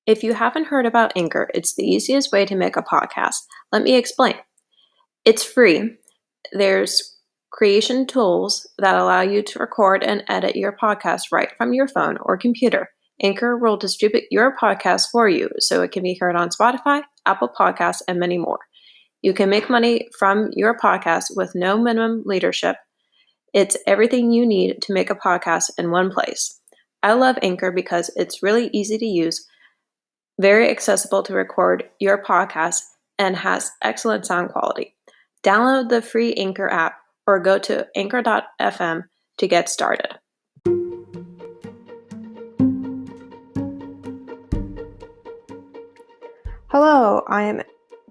If you haven't heard about Anchor, it's the easiest way to make a podcast. Let me explain. It's free. There's creation tools that allow you to record and edit your podcast right from your phone or computer. Anchor will distribute your podcast for you so it can be heard on Spotify, Apple Podcasts, and many more. You can make money from your podcast with no minimum leadership. It's everything you need to make a podcast in one place. I love Anchor because it's really easy to use, very accessible to record your podcast, and has excellent sound quality. Download the free Anchor app or go to anchor.fm to get started. Hello, I am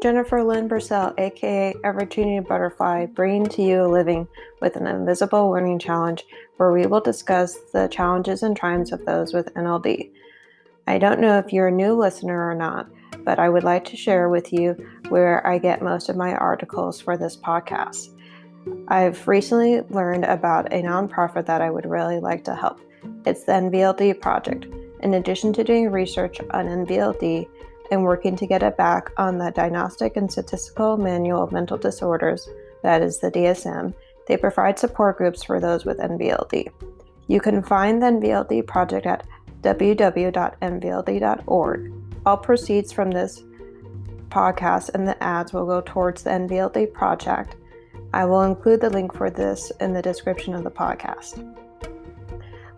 Jennifer Lynn Purcell, aka Ever-Changing Butterfly, bringing to you a Living with an Invisible Learning Challenge, where we will discuss the challenges and triumphs of those with NLD. I don't know if you're a new listener or not, but I would like to share with you where I get most of my articles for this podcast. I've recently learned about a nonprofit that I would really like to help. It's the NVLD Project. In addition to doing research on NVLD and working to get it back on the Diagnostic and Statistical Manual of Mental Disorders, that is the DSM, they provide support groups for those with NVLD. You can find the NVLD Project at www.nvld.org. All proceeds from this podcast and the ads will go towards the NVLD project. I will include the link for this in the description of the podcast.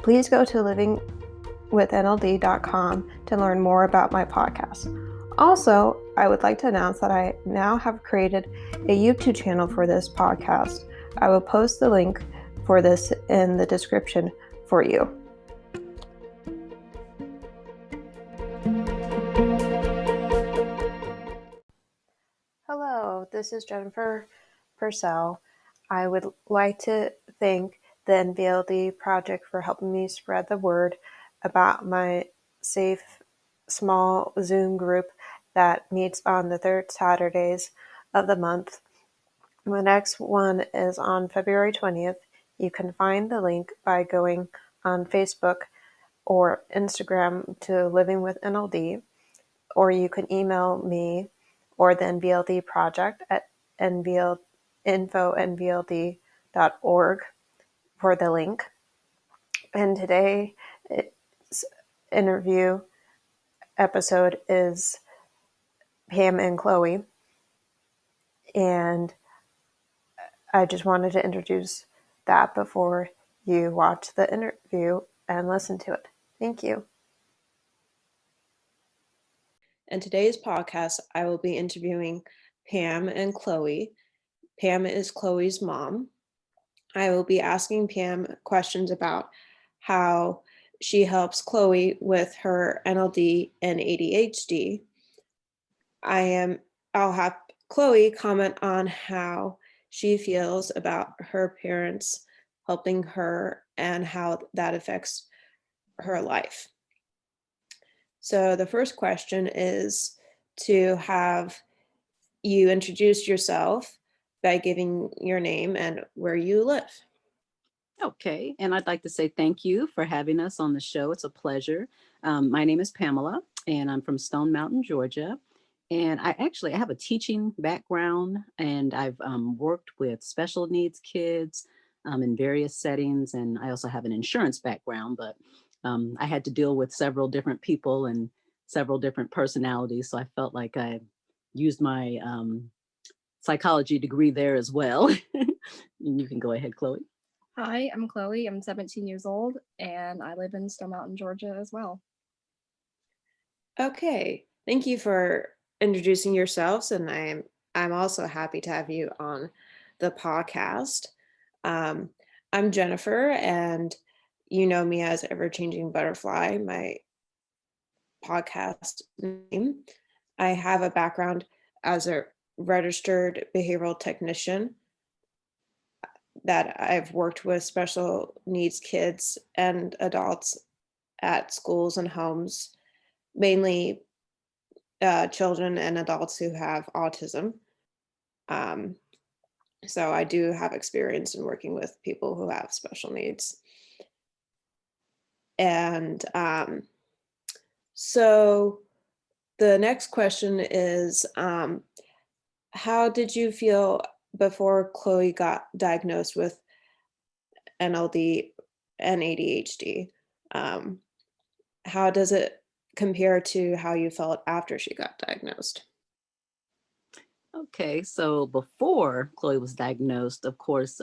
Please go to livingwithnld.com to learn more about my podcast. Also, I would like to announce that I now have created a YouTube channel for this podcast. I will post the link for this in the description for you. Hello, this is Jennifer Purcell. I would like to thank the NVLD Project for helping me spread the word about my safe, small Zoom group that meets on the third Saturdays of the month. The next one is on February 20th. You can find the link by going on Facebook or Instagram to Living with NLD, or you can email me or the NVLD Project at info@nvld.org for the link. And today's interview episode is Pam and Chloe. And I just wanted to introduce that before you watch the interview and listen to it. Thank you. In today's podcast, I will be interviewing Pam and Chloe. Pam is Chloe's mom. I will be asking Pam questions about how she helps Chloe with her NLD and ADHD. I'll have Chloe comment on how she feels about her parents helping her and how that affects her life. So the first question is to have you introduce yourself by giving your name and where you live. Okay, and I'd like to say thank you for having us on the show. It's a pleasure. My name is Pamela, and I'm from Stone Mountain, Georgia. And I have a teaching background, and I've worked with special needs kids in various settings. And I also have an insurance background, but I had to deal with several different people and several different personalities. So I felt like I used my psychology degree there as well. And you can go ahead, Chloe. Hi, I'm Chloe. I'm 17 years old, and I live in Stone Mountain, Georgia as well. Okay, thank you for introducing yourselves, and I'm also happy to have you on the podcast. I'm Jennifer, and you know me as Ever-Changing Butterfly, my podcast name. I have a background as a registered behavioral technician that I've worked with special needs kids and adults at schools and homes, mainly children and adults who have autism. So I do have experience in working with people who have special needs. And so the next question is, how did you feel before Chloe got diagnosed with NLD and ADHD? Um, how does it compare to how you felt after she got diagnosed? Okay, so before Chloe was diagnosed, of course,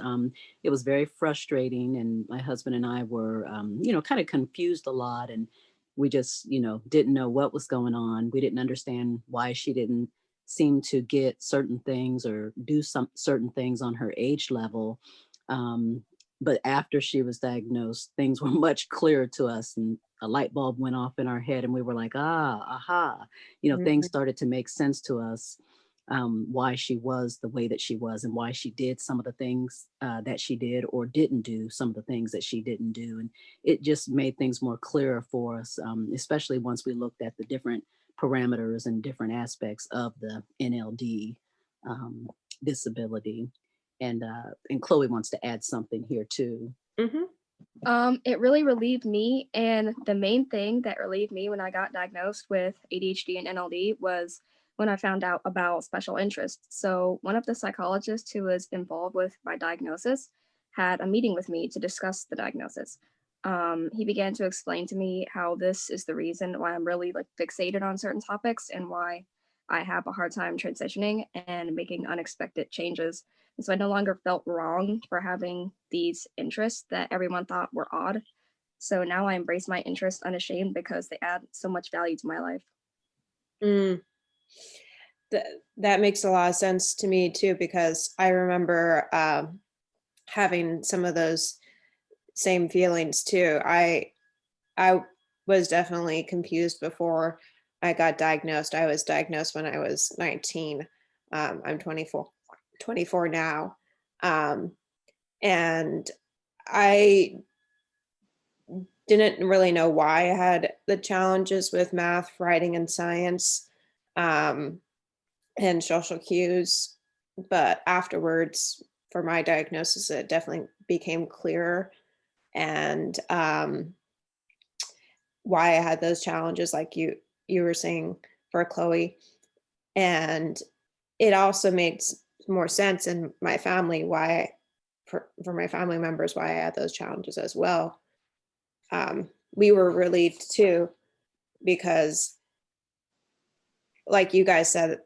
it was very frustrating, and my husband and I were, kind of confused a lot, and we just, didn't know what was going on. We didn't understand why she didn't seem to get certain things or do some certain things on her age level. Um, but after she was diagnosed, things were much clearer to us, and a light bulb went off in our head, and we were like, aha, things Mhm. started to make sense to us, why she was the way that she was and why she did some of the things that she did or didn't do some of the things that she didn't do. And it just made things more clearer for us, especially once we looked at the different parameters and different aspects of the NLD um, disability. And Chloe wants to add something here too. Mhm. It really relieved me, and the main thing that relieved me when I got diagnosed with ADHD and NLD was when I found out about special interests. So one of the psychologists who was involved with my diagnosis had a meeting with me to discuss the diagnosis. He began to explain to me how this is the reason why I'm really like fixated on certain topics and why I have a hard time transitioning and making unexpected changes. And so I no longer felt wrong for having these interests that everyone thought were odd. So now I embrace my interests unashamed because they add so much value to my life. Mm. That that makes a lot of sense to me too, because I remember having some of those same feelings too. I was definitely confused before I got diagnosed. I was diagnosed when I was 19. I'm 24 now. Um, and I didn't really know why I had the challenges with math, writing, and science, um, and social cues. But afterwards, for my diagnosis, it definitely became clearer. And why I had those challenges, like you were saying for Chloe, and it also makes more sense in my family why for my family members why I had those challenges as well. We were relieved too because, like you guys said,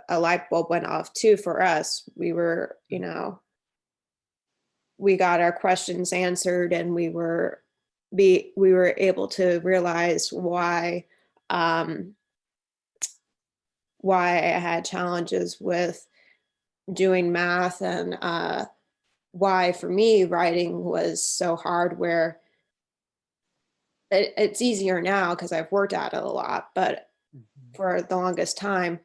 a light bulb went off too for us. We were, we got our questions answered, and we were able to realize um, why I had challenges with doing math, and why for me writing was so hard, where it's easier now because I've worked at it a lot, but Mhm. for the longest time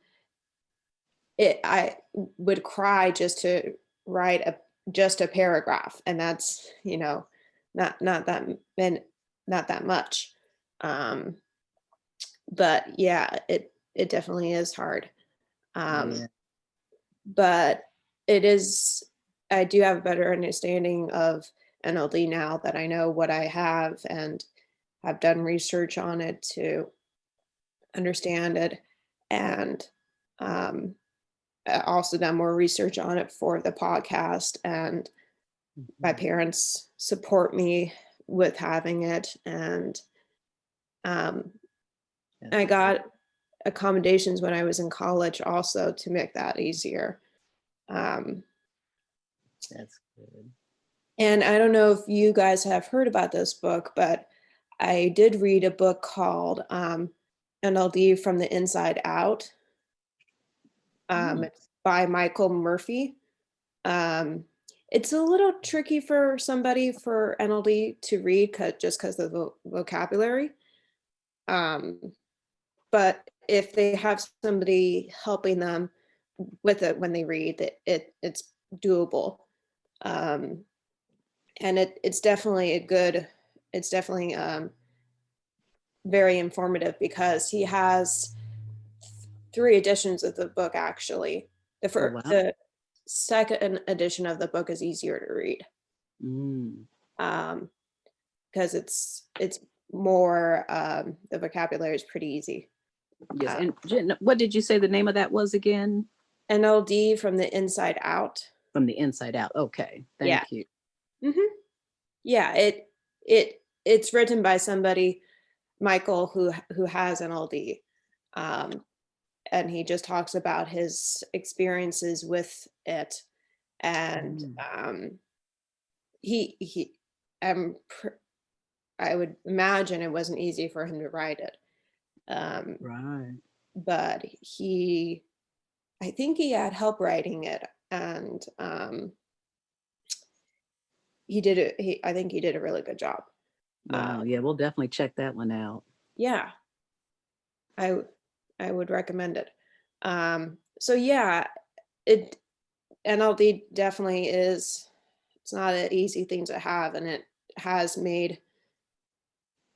I would cry just to write just a paragraph, and that's not that and not that much. um but yeah, it definitely is hard. um Yeah. but it is, I do have a better understanding of NLD now that I know what I have, and have done research on it to understand it, and um, also done more research on it for the podcast. And my Mhm. parents support me with having it, and um, I That's good. got accommodations when I was in college also to make that easier. Um, That's good. And I don't know if you guys have heard about this book, but I did read a book called NLD from the Inside Out. Mm. It's by Michael Murphy. Um, it's a little tricky for somebody for NLD to read, just because of the vocabulary. Um, but if they have somebody helping them with it when they read, it's doable. Um, and it's definitely it's definitely very informative, because he has three editions of the book actually. Oh, wow. The second edition of the book is easier to read, Mm. um, because it's more, the vocabulary is pretty easy. Yes. And Jen, what did you say the name of that was again? NLD from the inside out. From the inside out. Okay. Thank you. Mm-hmm. Yeah, it's written by somebody, Michael, who has NLD, and he just talks about his experiences with it, and he I would imagine it wasn't easy for him to write it, Right. but I think he had help writing it, and I think he did a really good job. Wow. Yeah, we'll definitely check that one out. Yeah, I would recommend it. So yeah, it NLD definitely is. It's not an easy thing to have, and it has made.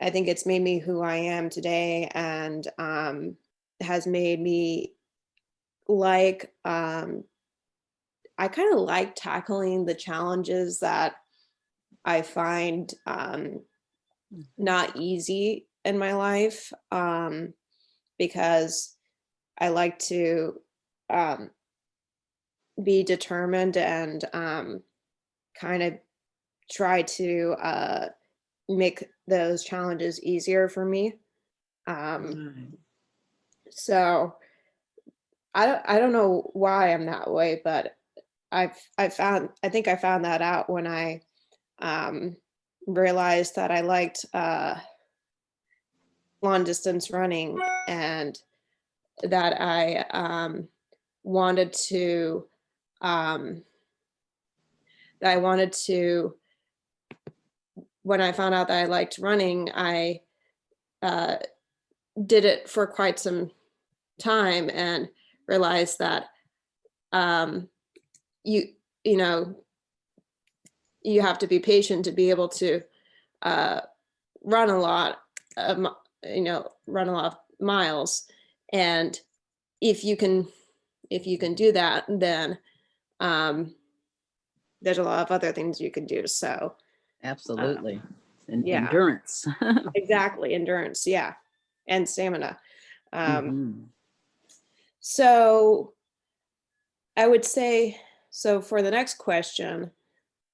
I think it's made me who I am today, and has made me like. I kind of like tackling the challenges that I find not easy in my life, because I like to um, be determined and kind of try to make those challenges easier for me. Right. So I don't know why I'm that way, but I think I found that out when I realized that I liked long distance running, and that I wanted to um, that I wanted to when I found out that I liked running, I uh, did it for quite some time and realized that um, you you know you have to be patient to be able to uh, run a lot of run a lot of miles, and if you can do that, then um, there's a lot of other things you can do. So Absolutely. And yeah, endurance. exactly, endurance, yeah, and stamina. Hmm. So I would say, so for the next question,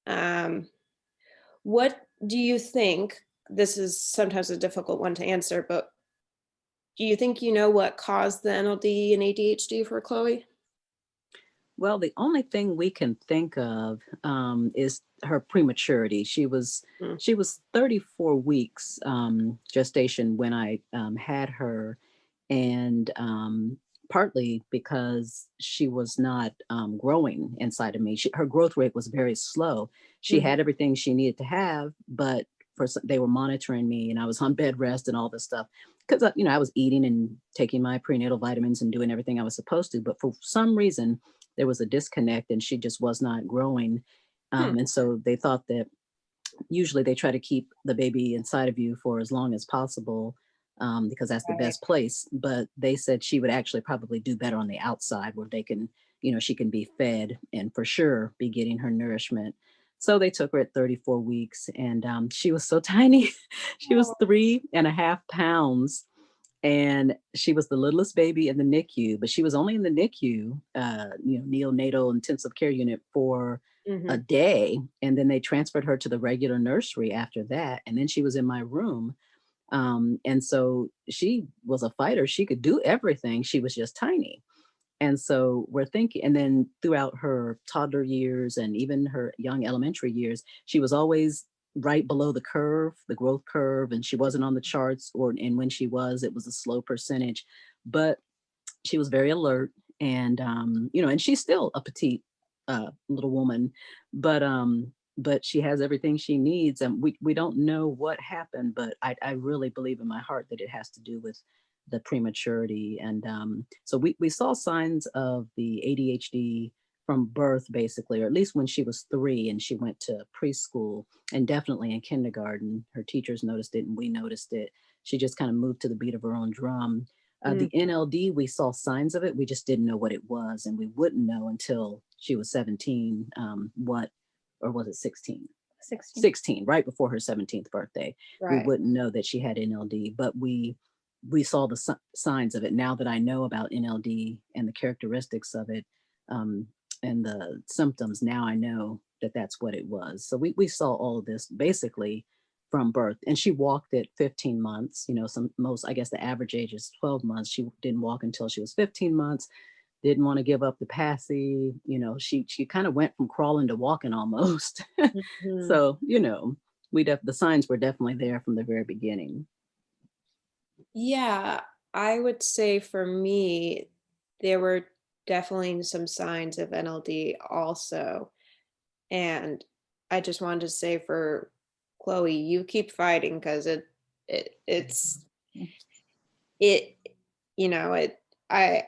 um, what do you think? This is sometimes a difficult one to answer, but do you think you know what caused the NLD and ADHD for Chloe? Well, the only thing we can think of is her prematurity. Mm, She was 34 weeks gestation when I had her, and partly because she was not growing inside of me. Her growth rate was very slow. She mhm, had everything she needed to have, but they were monitoring me, and I was on bed rest and all this stuff because I was eating and taking my prenatal vitamins and doing everything I was supposed to. But for some reason, there was a disconnect, and she just was not growing. hmm, And so they thought that usually they try to keep the baby inside of you for as long as possible, because that's the right. best place. But they said she would actually probably do better on the outside where they can, she can be fed and for sure be getting her nourishment. So they took her at 34 weeks, and she was so tiny. She was 3.5 pounds, and she was the littlest baby in the NICU, but she was only in the NICU, neonatal intensive care unit, for a Mhm. day, and then they transferred her to the regular nursery after that, and then she was in my room. And so she was a fighter. She could do everything. She was just tiny. And so we're thinking, and then throughout her toddler years and even her young elementary years, she was always right below the curve, the growth curve, and she wasn't on the charts, and when she was, it was a slow percentage. But she was very alert, and and she's still a petite little woman, but she has everything she needs, and we don't know what happened, but I really believe in my heart that it has to do with the prematurity. And so we saw signs of the ADHD from birth, basically, or at least when she was 3 and she went to preschool, and definitely in kindergarten. Her teachers noticed it and we noticed it. She just kind of moved to the beat of her own drum. Mm, The NLD, we saw signs of it. We just didn't know what it was. And we wouldn't know until she was 17, or was it 16? 16. 16, right before her 17th birthday. We right. wouldn't know that she had NLD, but we we saw the signs of it. Now that I know about NLD and the characteristics of it, and the symptoms, now I know that that's what it was. So we saw all of this basically from birth. And she walked at 15 months. I guess the average age is 12 months. She didn't walk until she was 15 months. Didn't want to give up the passy. She kind of went from crawling to walking almost. Mhm. So, the signs were definitely there from the very beginning. Yeah, I would say for me, there were definitely some signs of NLD also. And I just wanted to say for Chloe, you keep fighting because it's it you know it I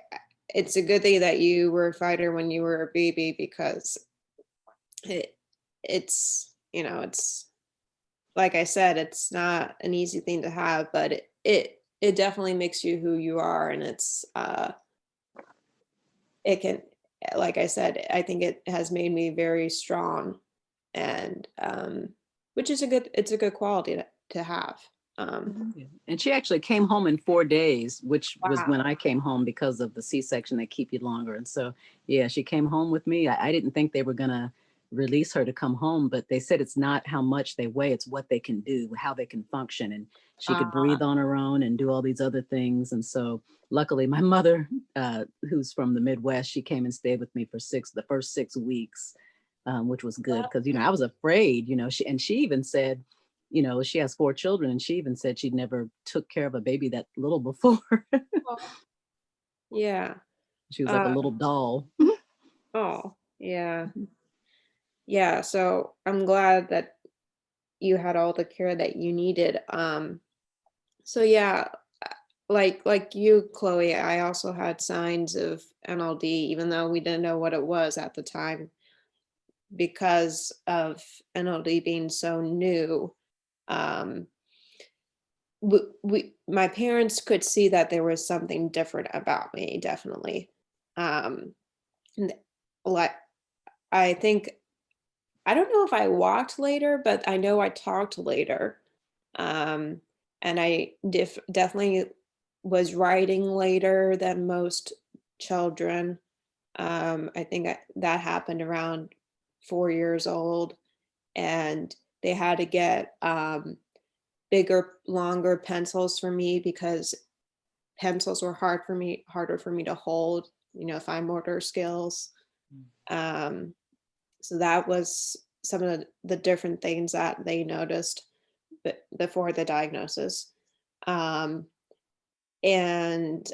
it's a good thing that you were a fighter when you were a baby because it it's like I said, it's not an easy thing to have, but it definitely makes you who you are, and it can, like I said, I think it has made me very strong, and which is it's a good quality to have. Um, Yeah. And she actually came home in 4 days, which was when wow. I came home because of the C-section. They keep you longer. And so, yeah, she came home with me. I didn't think they were going to release her to come home, but they said it's not how much they weigh, it's what they can do, how they can function. And she could breathe on her own and do all these other things. And so luckily my mother, who's from the Midwest, she came and stayed with me for the first 6 weeks, which was good because, I was afraid, she even said, she has 4 children, and she even said she'd never took care of a baby that little before. Yeah. She was like a Uh, little doll. oh, yeah. Yeah. So I'm glad that you had all the care that you needed. So yeah, like you, Chloe, I also had signs of NLD, even though we didn't know what it was at the time because of NLD being so new. Um, my parents could see that there was something different about me, definitely. And like I think I don't know if I walked later, but I know I talked later. Um, and I definitely was writing later than most children. I think that happened around 4 years old, and they had to get bigger, longer pencils for me because pencils were harder for me to hold. Fine motor skills. Um, so that was some of the different things that they noticed before the diagnosis. Um, and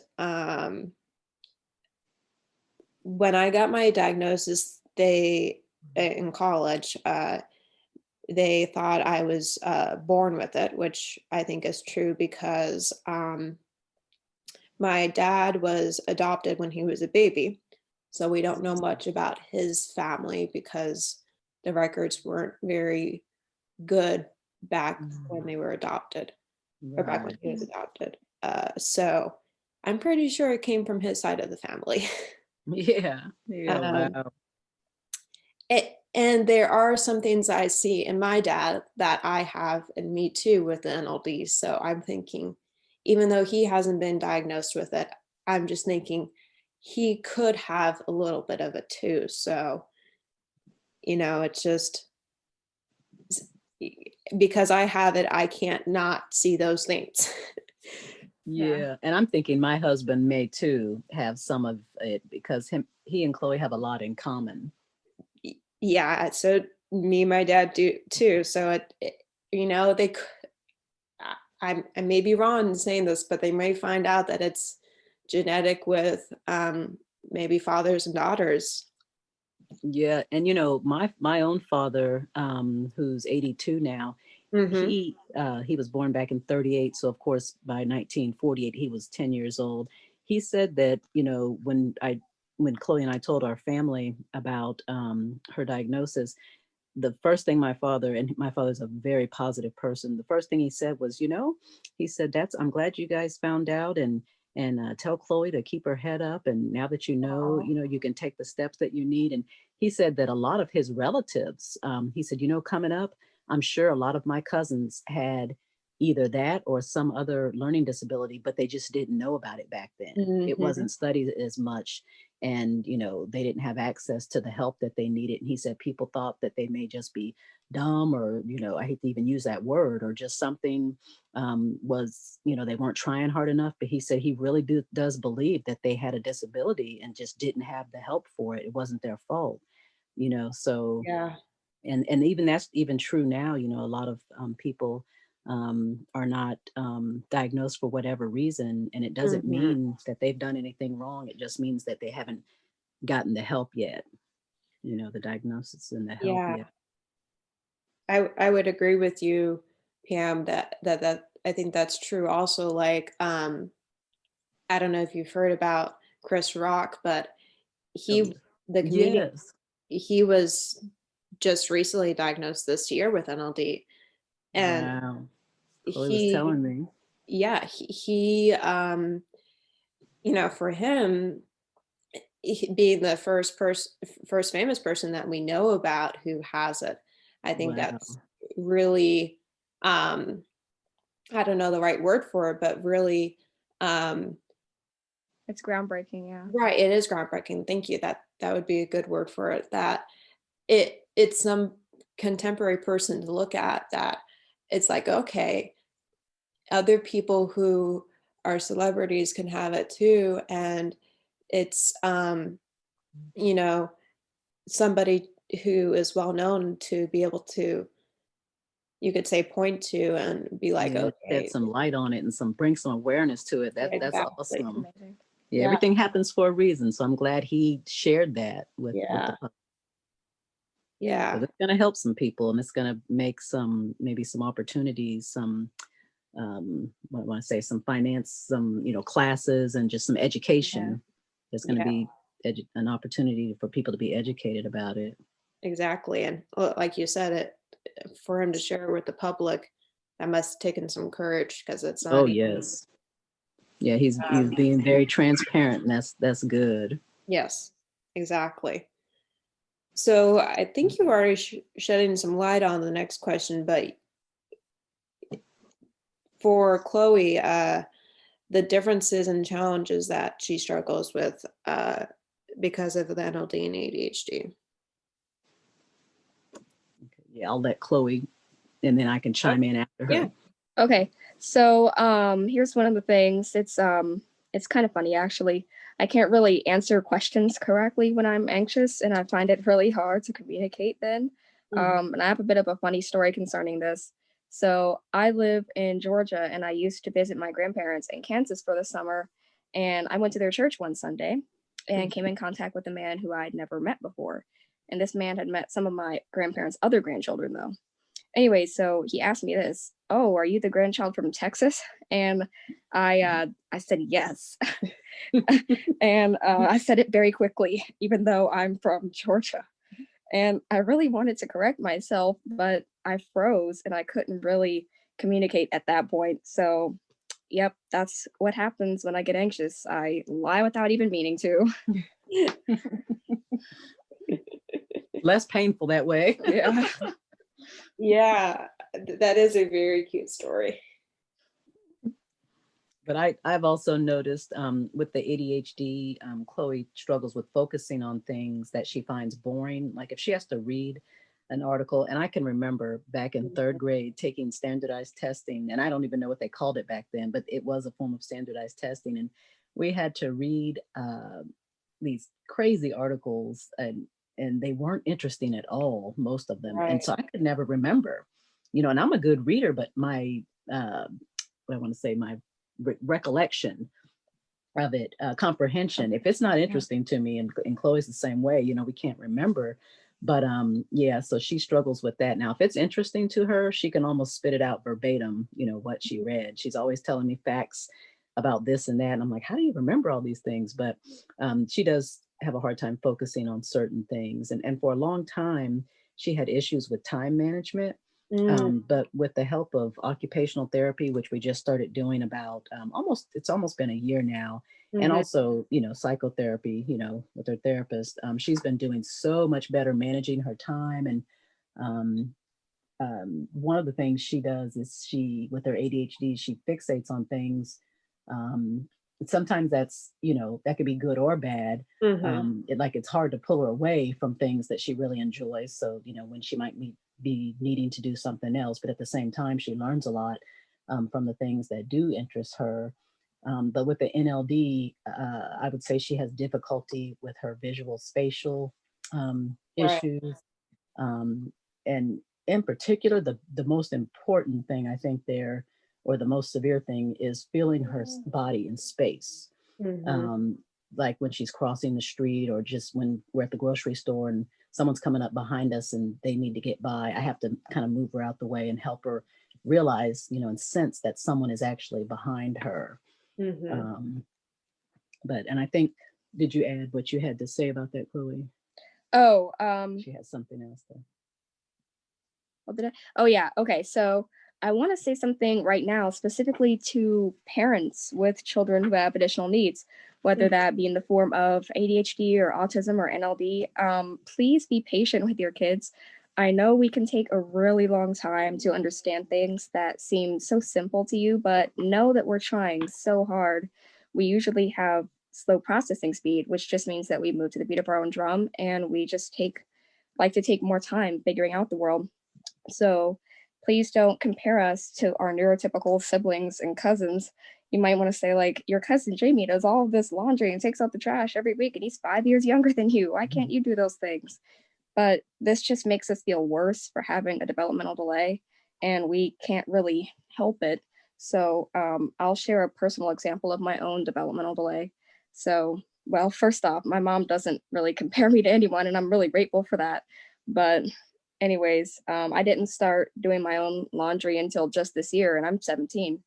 when I got my diagnosis, they in college, they thought I was born with it, which I think is true because my dad was adopted when he was a baby. So we don't know much about his family because the records weren't very good back when they were adopted, or back when Right. he was adopted. So I'm pretty sure it came from his side of the family. Yeah. Yeah. um, Wow. and there are some things I see in my dad that I have in me too with the NLD. So I'm thinking, even though he hasn't been diagnosed with it, I'm just thinking he could have a little bit of it too. So, it's just because I have it, I can't not see those things. Yeah. Yeah. And I'm thinking my husband may too have some of it because he and Chloe have a lot in common. Yeah, so me and my dad do too. So they I may be wrong in saying this, but they may find out that it's genetic with maybe fathers and daughters. Yeah. And my own father, who's 82 now, Mm-hmm. he was born back in 38. So of course by 1948 he was 10 years old. He said that, when Chloe and I told our family about her diagnosis, the first thing my father's a very positive person. The first thing he said was, he said, I'm glad you guys found out, and tell Chloe to keep her head up. And now that you can take the steps that you need. And he said that a lot of his relatives, he said, coming up, I'm sure a lot of my cousins had either that or some other learning disability, but they just didn't know about it back then. It wasn't studied as much. And, they didn't have access to the help that they needed. And he said people thought that they may just be dumb or, I hate to even use that word, or just something was, they weren't trying hard enough. But he said he really does believe that they had a disability and just didn't have the help for it. It wasn't their fault, so. Yeah. And even that's even true now. A lot of people are not diagnosed for whatever reason, and it doesn't mean that they've done anything wrong. It just means that they haven't gotten the help yet, the diagnosis and the help yet. I would agree with you, Pam, that I think that's true. Also, like, I don't know if you've heard about Chris Rock, but the comedian, Yes. he was just recently diagnosed this year with NLD, and Wow. Chloe was telling me. Yeah, he for him, being the first famous person that we know about who has it, I think that's really, I don't know the right word for it, but really, it's groundbreaking. Yeah. Right. It is groundbreaking. Thank you. That would be a good word for it. That it's some contemporary person to look at, that it's like, okay, other people who are celebrities can have it too. And it's, somebody who is well known to be able to, you could say, point to and be like, okay, shed some light on it and bring some awareness to it. That's exactly. awesome. Yeah, everything happens for a reason. So I'm glad he shared that with the public. Yeah. It's going to help some people, and it's going to make maybe some opportunities, some what I want to say, some finance, some, classes, and just some education. There's going to be an opportunity for people to be educated about it. Exactly. And like you said, for him to share with the public, that must have taken some courage, because it's not yes. Yeah, he's being very transparent, and that's good. Yes, exactly. So I think you already shedding some light on the next question, but for Chloe, the differences and challenges that she struggles with because of the NLD and ADHD. Yeah, I'll let Chloe, and then I can chime in after her. Yeah. Okay. So here's one of the things. It's kind of funny, actually. I can't really answer questions correctly when I'm anxious, and I find it really hard to communicate then. And I have a bit of a funny story concerning this. So I live in Georgia, and I used to visit my grandparents in Kansas for the summer. And I went to their church one Sunday and came in contact with a man who I'd never met before. And this man had met some of my grandparents' other grandchildren, though. Anyway, so he asked me this: "Oh, are you the grandchild from Texas?" And I said yes. And I said it very quickly, even though I'm from Georgia. And I really wanted to correct myself, but I froze and I couldn't really communicate at that point. So, yep, that's what happens when I get anxious. I lie without even meaning to. Less painful that way. Yeah. Yeah, that is a very cute story. But I've also noticed with the ADHD, Chloe struggles with focusing on things that she finds boring. Like if she has to read an article, and I can remember back in third grade taking standardized testing, and I don't even know what they called it back then, but it was a form of standardized testing. And we had to read these crazy articles, and they weren't interesting at all, most of them. Right. And so I could never remember, and I'm a good reader, but my, what I want to say, my recollection of it, comprehension, if it's not interesting to me, and Chloe's the same way, we can't remember. But yeah, so she struggles with that. Now, if it's interesting to her, she can almost spit it out verbatim, what she read. She's always telling me facts about this and that. And I'm like, how do you remember all these things? But she does have a hard time focusing on certain things. And for a long time, she had issues with time management. But with the help of occupational therapy, which we just started doing about it's almost been a year now, and also, psychotherapy, with her therapist, she's been doing so much better managing her time. And one of the things she does is with her ADHD, she fixates on things. Sometimes that's, that could be good or bad. Mm-hmm. It's hard to pull her away from things that she really enjoys. So, when she might be needing to do something else, but at the same time, she learns a lot from the things that do interest her. But with the NLD, I would say she has difficulty with her visual spatial Right. issues. And in particular, the most important thing I think there, or the most severe thing, is feeling her body in space. Mm-hmm. Like when she's crossing the street, or just when we're at the grocery store and someone's coming up behind us and they need to get by, I have to kind of move her out the way and help her realize, and sense that someone is actually behind her. Mm-hmm. And I think, did you add what you had to say about that, Chloe? Oh, She has something else though. what did I? Oh, yeah. Okay. So I want to say something right now, specifically to parents with children who have additional needs, whether that be in the form of ADHD or autism or NLD. Please be patient with your kids. I know we can take a really long time to understand things that seem so simple to you, but know that we're trying so hard. We usually have slow processing speed, which just means that we move to the beat of our own drum, and we just like to take more time figuring out the world. So please don't compare us to our neurotypical siblings and cousins. You might want to say, like, your cousin Jamie does all of this laundry and takes out the trash every week, and he's 5 years younger than you. Why can't you do those things? But this just makes us feel worse for having a developmental delay, and we can't really help it. So I'll share a personal example of my own developmental delay. So, well, first off, my mom doesn't really compare me to anyone, and I'm really grateful for that. But anyways, I didn't start doing my own laundry until just this year, and I'm 17.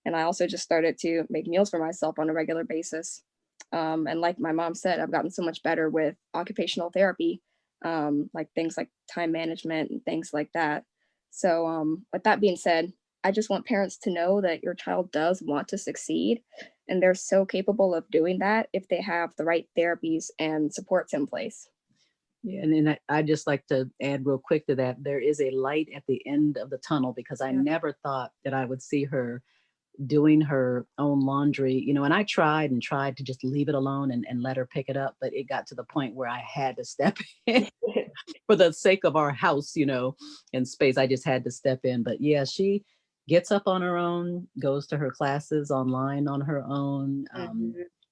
And I also just started to make meals for myself on a regular basis. And like my mom said, I've gotten so much better with occupational therapy, like things like time management and things like that. So with that being said, I just want parents to know that your child does want to succeed, and they're so capable of doing that if they have the right therapies and supports in place. Yeah, and then I just like to add real quick to that, there is a light at the end of the tunnel, because I never thought that I would see her doing her own laundry, and I tried to just leave it alone and let her pick it up, but it got to the point where I had to step in for the sake of our house, and space. I just had to step in. But yeah, she gets up on her own, goes to her classes online on her own,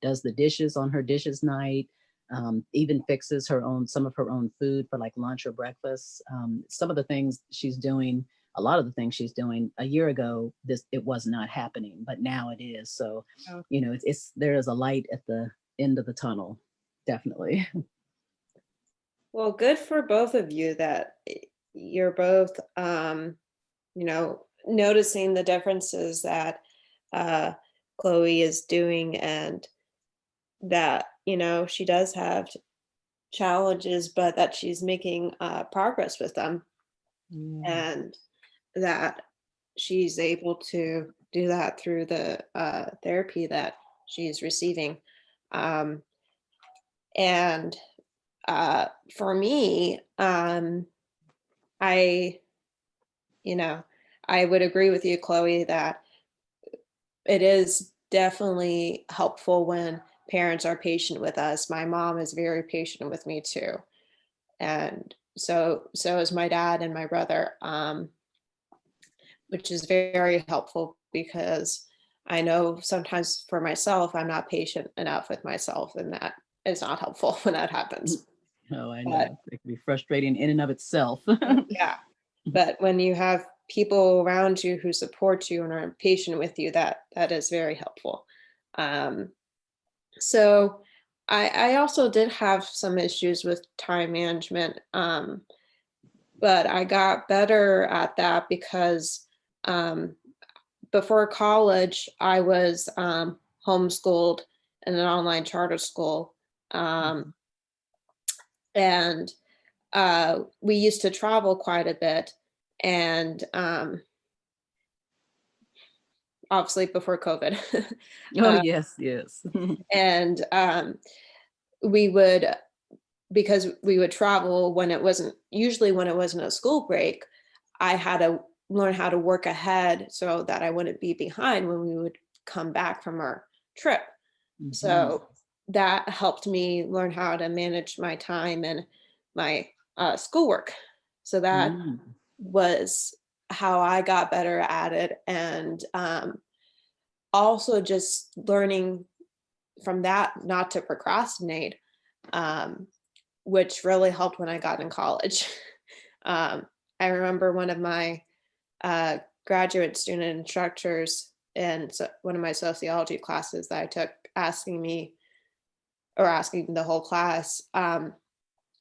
does the dishes on her dishes night, even fixes some of her own food for like lunch or breakfast. Some of the things she's doing, a lot of the things she's doing a year ago, it was not happening, but now it is. So, there is a light at the end of the tunnel, definitely. Well, good for both of you that you're both, noticing the differences that Chloe is doing, and that, she does have challenges, but that she's making progress with them, and that she's able to do that through the therapy that she's receiving. Um, and for me, I, I would agree with you, Chloe, that it is definitely helpful when parents are patient with us. My mom is very patient with me too. And so is my dad and my brother, which is very helpful, because I know sometimes for myself, I'm not patient enough with myself, and that is not helpful when that happens. Oh, I know. It can be frustrating in and of itself. Yeah. But when you have people around you who support you and are patient with you, that is very helpful. So I also did have some issues with time management, but I got better at that because before college, I was homeschooled in an online charter school. And we used to travel quite a bit. And obviously before COVID. Oh, yes. And we would, because we would travel when it wasn't a school break, I had to learn how to work ahead so that I wouldn't be behind when we would come back from our trip. Mhm. So that helped me learn how to manage my time and my schoolwork. So that Mm. was how I got better at it. And also just learning from that not to procrastinate, um, which really helped when I got in college. I remember one of my graduate student instructors in one of my sociology classes that I took asking me, or asking the whole class,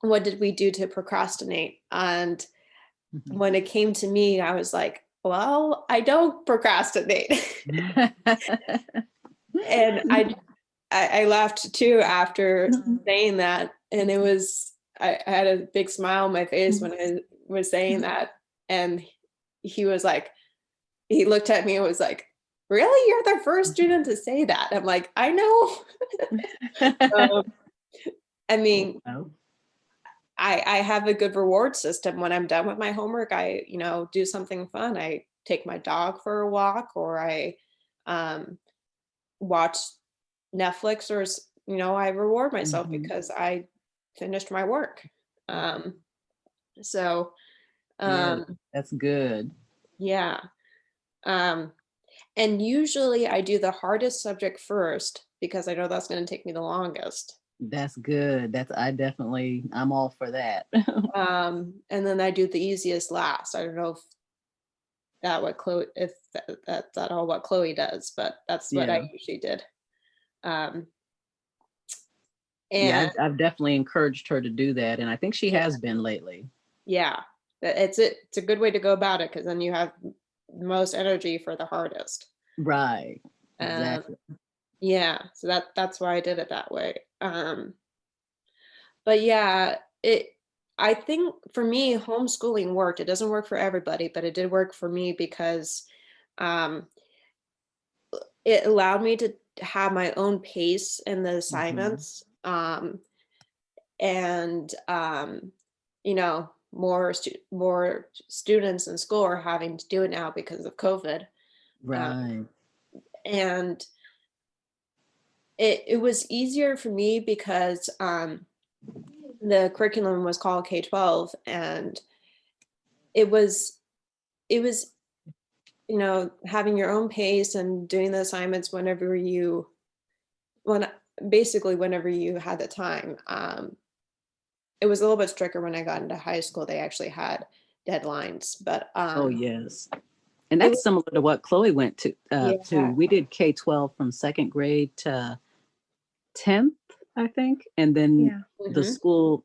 what did we do to procrastinate? And Mhm. when it came to me, I was like, well, I don't procrastinate. And I laughed too after saying that. And it was, I had a big smile on my face when I was saying that. And he was like, he looked at me and was like, really? You're the first student to say that. I'm like, I know. Um, I mean, Wow. I have a good reward system. When I'm done with my homework, I, do something fun. I take my dog for a walk, or I um, watch Netflix, or, I reward myself Mhm. because I finished my work. Um, so, Yeah, um, that's good. yeah. Um, and usually I do the hardest subject first because I know that's going to take me the longest. That's good. I'm all for that. And then I do the easiest last. I don't know if that's at all what Chloe does, but that's what Yeah. I usually did. Um, Yeah, and I've definitely encouraged her to do that, and I think she yeah, has been lately. yeah, it's a good way to go about it because then you have the most energy for the hardest. Right. Um, Exactly. yeah, so that's why I did it that way. But yeah, I think for me, homeschooling worked. It doesn't work for everybody, but it did work for me because um, it allowed me to have my own pace in the Mhm. assignments. And more students in school are having to do it now because of COVID. Um, Right. and it was easier for me because the curriculum was called K-12, and it was it was having your own pace and doing the assignments when basically whenever you had the time. It was a little bit stricter when I got into high school. They actually had deadlines, but Oh, yes. And it that's was, similar to what Chloe went to. yeah. We did K-12 from second grade to 10th, I think. And then Yeah. Hmm.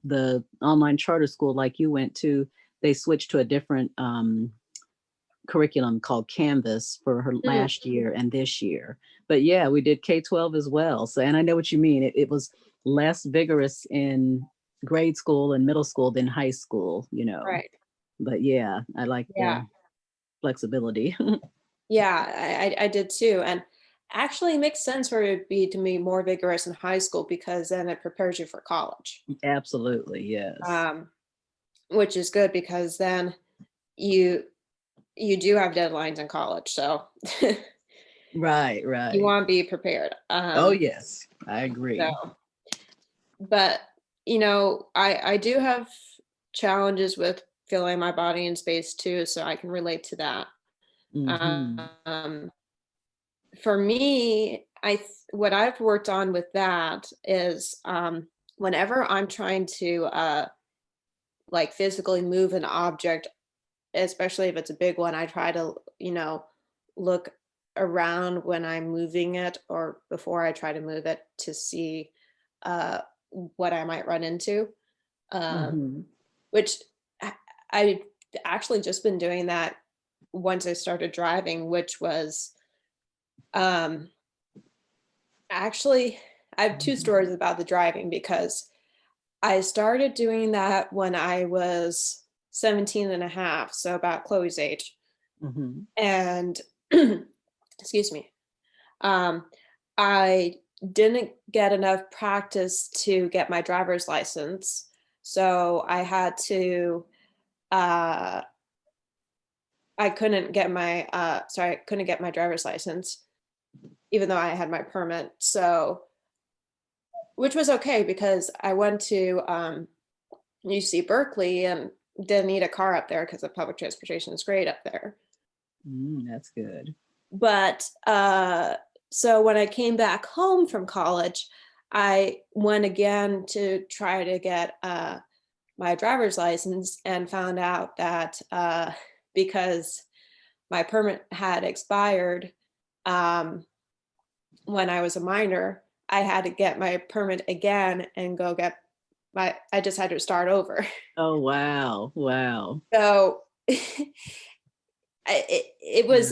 the online charter school like you went to, they switched to a different curriculum called Canvas for her Mm, last year and this year. But yeah, we did K-12 as well. So, and I know what you mean. It was less vigorous in grade school and middle school than high school. right. But yeah, I like Yeah. the flexibility. Yeah, I did too. And actually it makes sense for it to be more vigorous in high school because then it prepares you for college. Absolutely, yes. Um, which is good because then you you do have deadlines in college. So Right, you right. want to be prepared. Oh, yes, I agree. So but I do have challenges with filling my body in space too, so I can relate to that. Hmm. Um, for me, what I've worked on with that is whenever I'm trying to like physically move an object, especially if it's a big one, I try to look around when I'm moving it or before I try to move it to see uh, what I might run into. Um, Hmm. which I actually just been doing that once I started driving, which was um, actually, I have two stories about the driving because I started doing that when I was 17 and a half, so about Chloe's age. Hmm. And excuse me, um, I didn't get enough practice to get my driver's license. So I had to uh, I couldn't get my I couldn't get my driver's license, even though I had my permit. So, which was okay because I went to UC Berkeley and didn't need a car up there because the public transportation is great up there. That's good. But so when I came back home from college, I went again to try to get my driver's license and found out that because my permit had expired when I was a minor, I had to get my permit again and go get I just had to start over. Oh, wow. Wow. So it was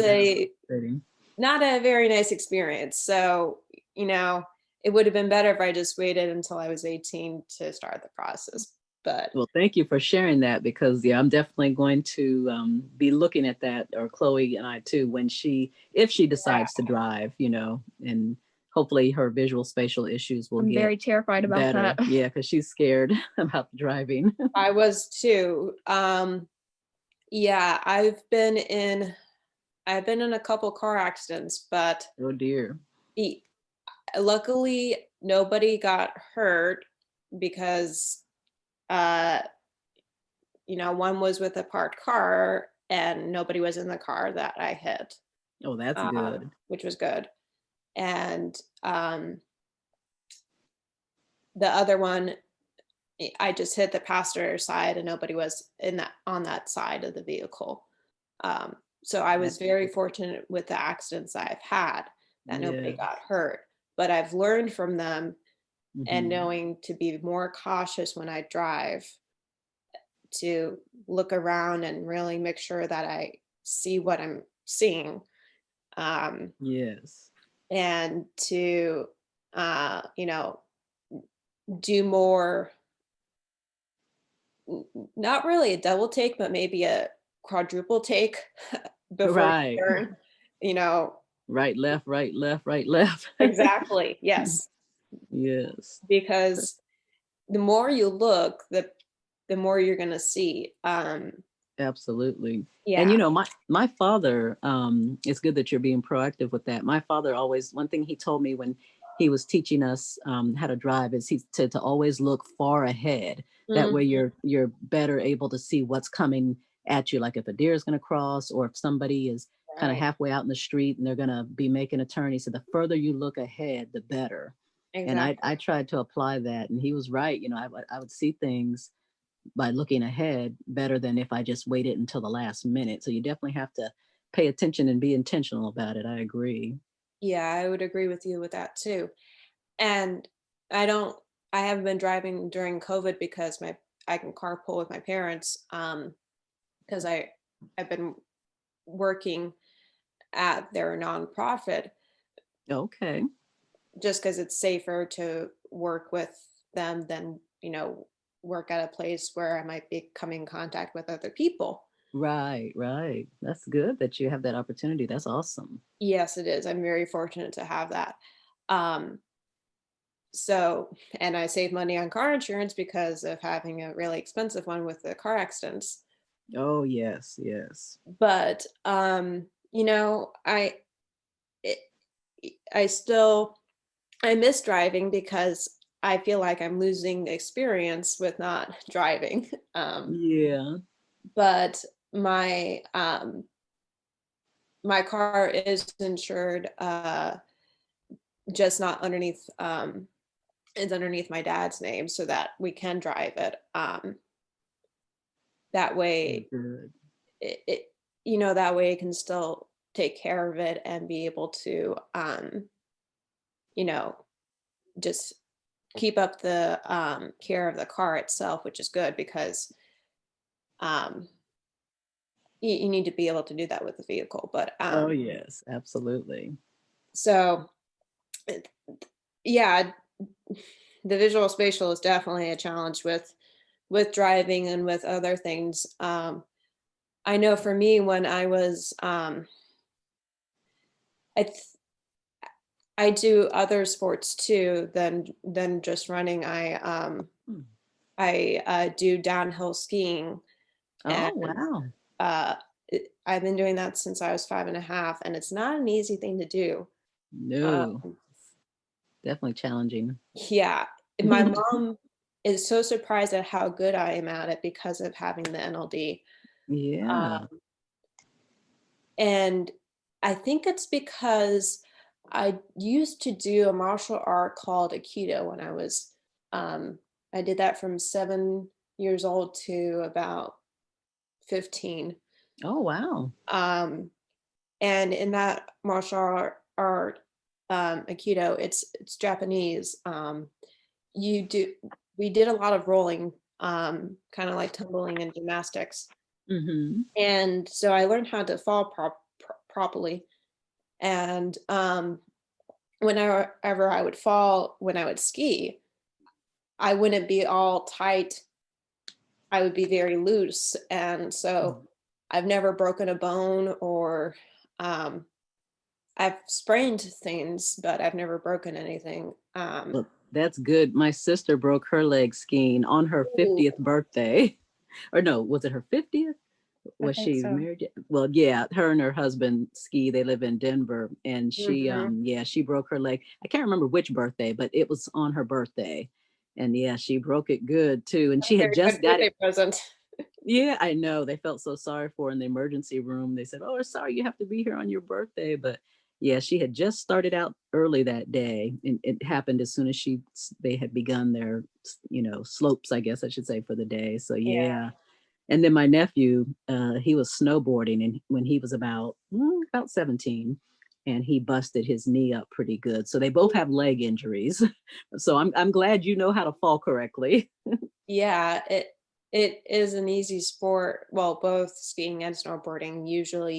not a very nice experience. So, it would have been better if I just waited until I was 18 to start the process. But well, thank you for sharing that, because I'm definitely going to be looking at that, or Chloe and I too, if she decides to drive, and hopefully her visual spatial issues will I'm get very terrified about better. that. Yeah, because she's scared about driving. I was too. Yeah, I've been in a couple car accidents, but Oh dear. luckily nobody got hurt because one was with a parked car and nobody was in the car that I hit. Oh, that's good. Which was good. And the other one, I just hit the passenger side and nobody was on that side of the vehicle. So I was very fortunate with the accidents I've had that nobody got hurt. But I've learned from them and knowing to be more cautious when I drive, to look around and really make sure that I see what I'm seeing. Yes. And to, do more, not really a double take, but maybe a quadruple take before you turn, Right, left, right, left, right, left. Exactly. Yes. Yes. Because the more you look, the more you're going to see. Absolutely. Yeah. And my father, it's good that you're being proactive with that. My father always, one thing he told me when he was teaching us how to drive, is he said to always look far ahead. That way you're better able to see what's coming at you. Like if a deer is going to cross, or if somebody is kind of halfway out in the street and they're going to be making a turn. He said, the further you look ahead, the better. Exactly. And I tried to apply that, and he was right. I would see things by looking ahead better than if I just waited until the last minute. So you definitely have to pay attention and be intentional about it. I agree. Yeah, I would agree with you with that too. And I haven't been driving during COVID because I can carpool with my parents, because I've been working at their nonprofit. Okay. Just because it's safer to work with them than, work at a place where I might be coming in contact with other people. Right. That's good that you have that opportunity. That's awesome. Yes, it is. I'm very fortunate to have that. So, and I save money on car insurance because of having a really expensive one with the car accidents. Oh, yes. But, I miss driving because I feel like I'm losing experience with not driving. Yeah. But my car is insured, just not underneath. It's underneath my dad's name, so that we can drive it. That way, that way I can still take care of it and be able to, just keep up the care of the car itself, which is good because you need to be able to do that with the vehicle. But oh yes, absolutely. So yeah, the visual spatial is definitely a challenge with driving and with other things. I know for me, when I was I do other sports too than just running. I do downhill skiing. Oh, wow. I've been doing that since I was 5.5, and it's not an easy thing to do. No, Um, definitely challenging. yeah, my mom is so surprised at how good I am at it because of having the NLD. Yeah. Um, and I think it's because I used to do a martial art called Aikido when I did that from 7 years old to about 15. Oh, wow. Um, and in that martial art, Aikido, it's Japanese. You do We did a lot of rolling, kind of like tumbling and gymnastics. Mm-hmm. And so I learned how to fall properly. And whenever I would fall when I would ski, I wouldn't be all tight. I would be very loose. And so I've never broken a bone or um, I've sprained things, but I've never broken anything. Well, that's good. My sister broke her leg skiing on her Ooh, 50th birthday. Or no, was it her 50th? I Was think she so. married yet? Well, yeah, her and her husband ski. They live in Denver, and mhm. she broke her leg. I can't remember which birthday, but it was on her birthday. And yeah, she broke it good too. And she had Very good just got it. birthday present. Yeah, I know. They felt so sorry for her in the emergency room. They said, "Oh, we're sorry you have to be here on your birthday." But yeah, she had just started out early that day, and it happened as soon as they had begun their, slopes, I guess I should say, for the day. So Yeah. yeah. And then my nephew, he was snowboarding, and when he was about 17, and he busted his knee up pretty good. So they both have leg injuries. So I'm glad you know how to fall correctly. Yeah, it is an easy sport. Well, both skiing and snowboarding. Usually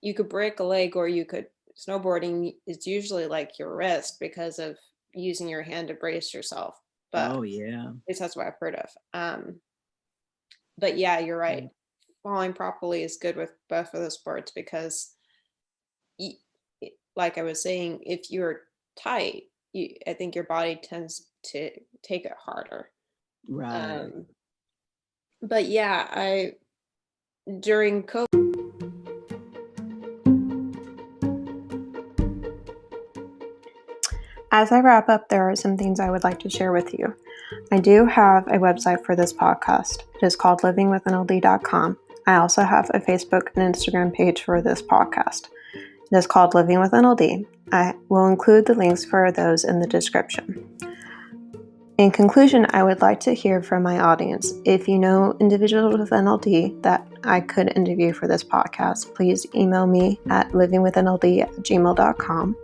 you could break a leg or you could snowboarding is usually like your wrist because of using your hand to brace yourself. But Oh at yeah. least that's what I've heard of. But yeah, you're right. Falling properly is good with both of the sports because y- like I was saying, if you're tight, I think your body tends to take it harder. Right. Um, but yeah, I during COVID. As I wrap up, there are some things I would like to share with you. I do have a website for this podcast. It is called livingwithnld.com. I also have a Facebook and Instagram page for this podcast. It is called Living with NLD. I will include the links for those in the description. In conclusion, I would like to hear from my audience. If you know individuals with NLD that I could interview for this podcast, please email me at livingwithnld@gmail.com.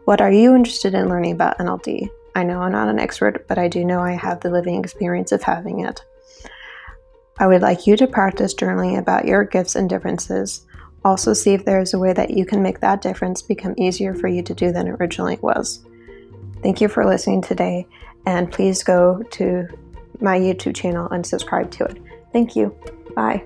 What are you interested in learning about NLD? I know I'm not an expert, but I do know I have the living experience of having it. I would like you to practice journaling about your gifts and differences. Also, see if there is a way that you can make that difference become easier for you to do than it originally was. Thank you for listening today, and please go to my YouTube channel and subscribe to it. Thank you. Bye.